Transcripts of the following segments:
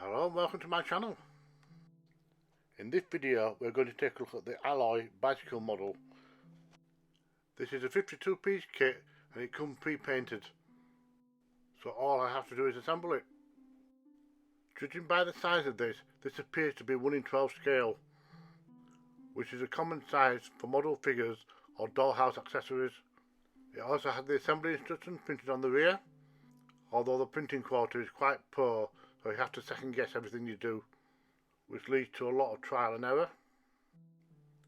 Hello and welcome to my channel. In this video we're going to take a look at the Alloy bicycle model. This is a 52 piece kit and it comes pre-painted, so all I have to do is assemble it. Judging by the size of this appears to be 1:12 scale, which is a common size for model figures or dollhouse accessories. It also has the assembly instructions printed on the rear, although the printing quality is quite poor, so you have to second guess everything you do, which leads to a lot of trial and error.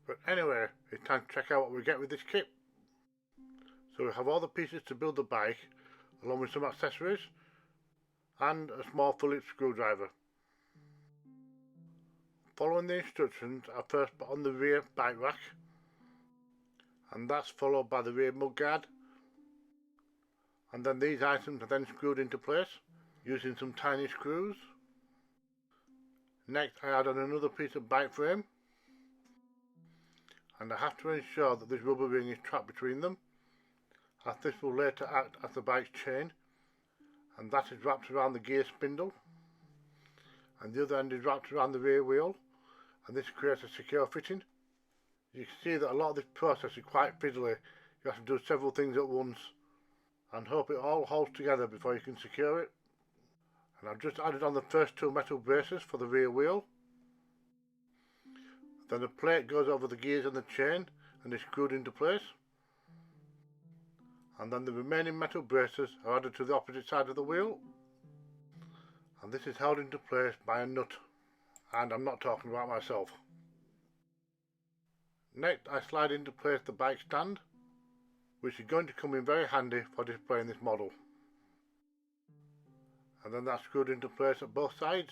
But anyway, it's time to check out what we get with this kit. So we have all the pieces to build the bike, along with some accessories, and a small Phillips screwdriver. Following the instructions, I first put on the rear bike rack, and that's followed by the rear mudguard, and then these items are then screwed into place using some tiny screws. Next I add on another piece of bike frame, and I have to ensure that this rubber ring is trapped between them, as this will later act as the bike's chain, and that is wrapped around the gear spindle, and the other end is wrapped around the rear wheel, and this creates a secure fitting. You can see that a lot of this process is quite fiddly. You have to do several things at once and hope it all holds together before you can secure it. And I've just added on the first two metal braces for the rear wheel. Then the plate goes over the gears and the chain and is screwed into place. And then the remaining metal braces are added to the opposite side of the wheel. And this is held into place by a nut. And I'm not talking about myself. Next I slide into place the bike stand, which is going to come in very handy for displaying this model. And then that's screwed into place at both sides.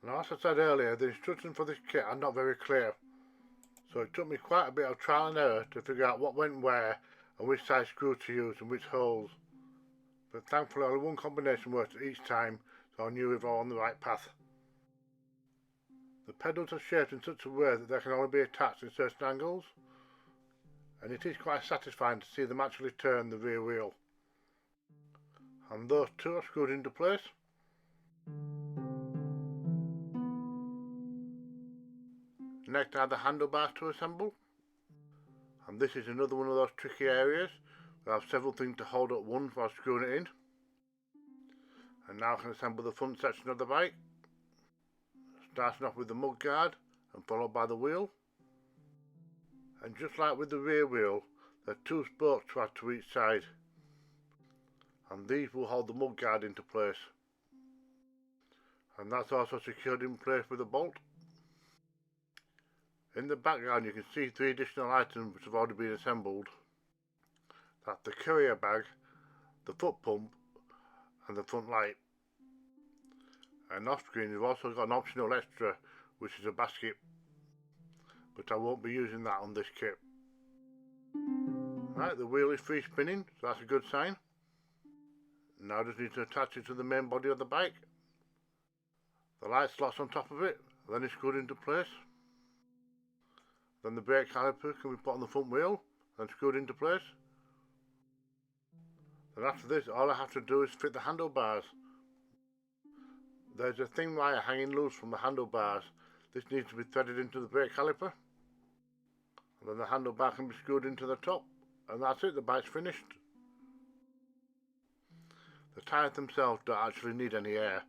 Now, as I said earlier, the instructions for this kit are not very clear, so it took me quite a bit of trial and error to figure out what went where and which size screw to use and which holes. But thankfully only one combination worked each time, so I knew we were on the right path. The pedals are shaped in such a way that they can only be attached in certain angles, and it is quite satisfying to see them actually turn the rear wheel. And those two are screwed into place. Next I have the handlebars to assemble, and this is another one of those tricky areas where I have several things to hold at once while screwing it in. And now I can assemble the front section of the bike, starting off with the mudguard and followed by the wheel. And just like with the rear wheel, there are two spokes to add to each side, and these will hold the mudguard into place. And that's also secured in place with a bolt. In the background you can see three additional items which have already been assembled. That's the courier bag, the foot pump and the front light. And off screen you've also got an optional extra, which is a basket, but I won't be using that on this kit. Right, the wheel is free spinning, so that's a good sign. Now I just need to attach it to the main body of the bike. The light slots on top of it, then it's screwed into place. Then the brake caliper can be put on the front wheel and screwed into place. Then after this all I have to do is fit the handlebars. There's a thin wire hanging loose from the handlebars. This needs to be threaded into the brake caliper. And then the handlebar can be screwed into the top. And that's it, the bike's finished. The tyres themselves don't actually need any air,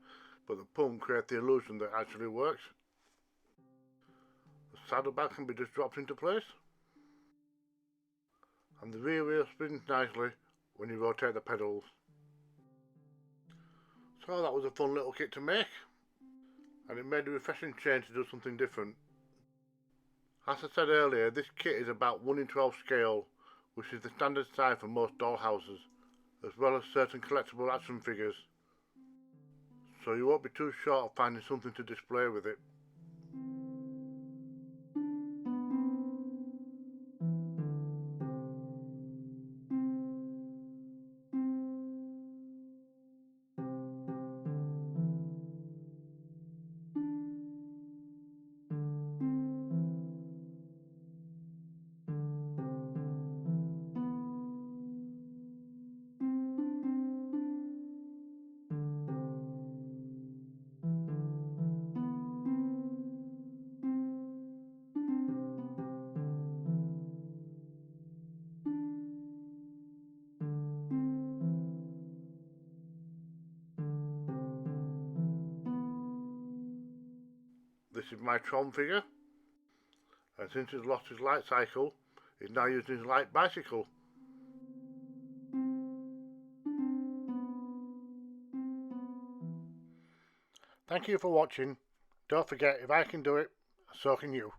but the pump creates the illusion that it actually works. The saddlebag can be just dropped into place. And the rear wheel spins nicely when you rotate the pedals. So that was a fun little kit to make, and it made a refreshing change to do something different. As I said earlier, this kit is about 1:12 scale, which is the standard size for most dollhouses, as well as certain collectible action figures, so you won't be too short of finding something to display with it. This is my Tron figure, and since he's lost his light cycle, he's now using his light bicycle. Thank you for watching. Don't forget, if I can do it, so can you.